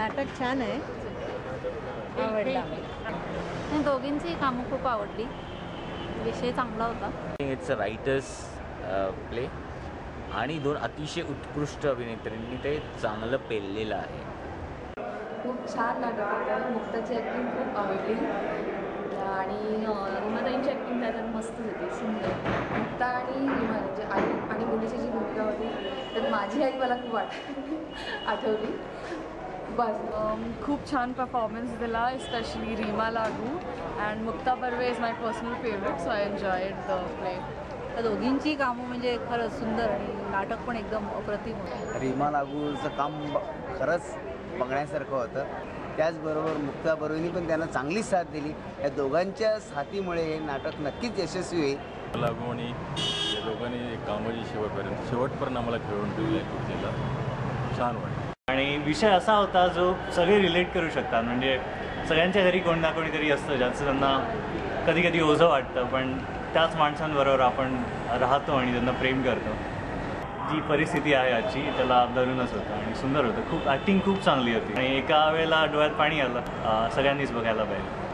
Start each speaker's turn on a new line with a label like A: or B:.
A: नाटक छान आहे, आवडला.
B: दोघींची कामं खूप आवडली, विषय चांगला होता.
C: इट्स अ रायटर्स प्ले आणि दोन अतिशय उत्कृष्ट अभिनेत्रींनी ते चांगलं पेललेलं आहे.
D: खूप छान नाटक होतं. मुक्ताची ॲक्टिंग खूप आवडली आणि रिमाताईंची ॲक्टिंग त्याच्यात मस्त होती, सुंदर. मुक्ता आणि रिमा म्हणजे आई आणि मुलीची जी भूमिका होती त्यात माझी आई मला खूप आठवली. बस
E: खूप छान परफॉर्मन्स दिला, स्पेशली रीमा लागू and Mukta Barve is my personal favourite, so I enjoyed the play.
A: त्या दोघींची कामं म्हणजे खरंच सुंदर आणि नाटक पण एकदम अप्रतिम होतं.
F: रीमा लागूचं काम खरंच बघण्यासारखं होतं. त्याचबरोबर मुक्ता बर्वेनी पण त्यांना चांगली साथ दिली. या दोघांच्या साथीमुळे हे नाटक नक्कीच यशस्वी होईल.
G: लागू आणि या दोघांनी कामाची शेवटपर्यंत आम्हाला खेळून ठेवले, कुर्तीला छान वाटतं.
H: आणि विषय असा होता जो सगळे रिलेट करू शकतात. म्हणजे सगळ्यांच्या घरी कोणी ना कोणीतरी असतं ज्याचं त्यांना कधी कधी ओझं वाटतं, पण त्याच माणसांबरोबर आपण राहतो आणि त्यांना प्रेम करतो. जी परिस्थिती आहे आजची त्याला धरूनच होतं आणि सुंदर होतं. खूप ॲक्टिंग खूप चांगली होती आणि एका वेळेला डोळ्यात पाणी आलं. सगळ्यांनीच बघायला पाहिजे.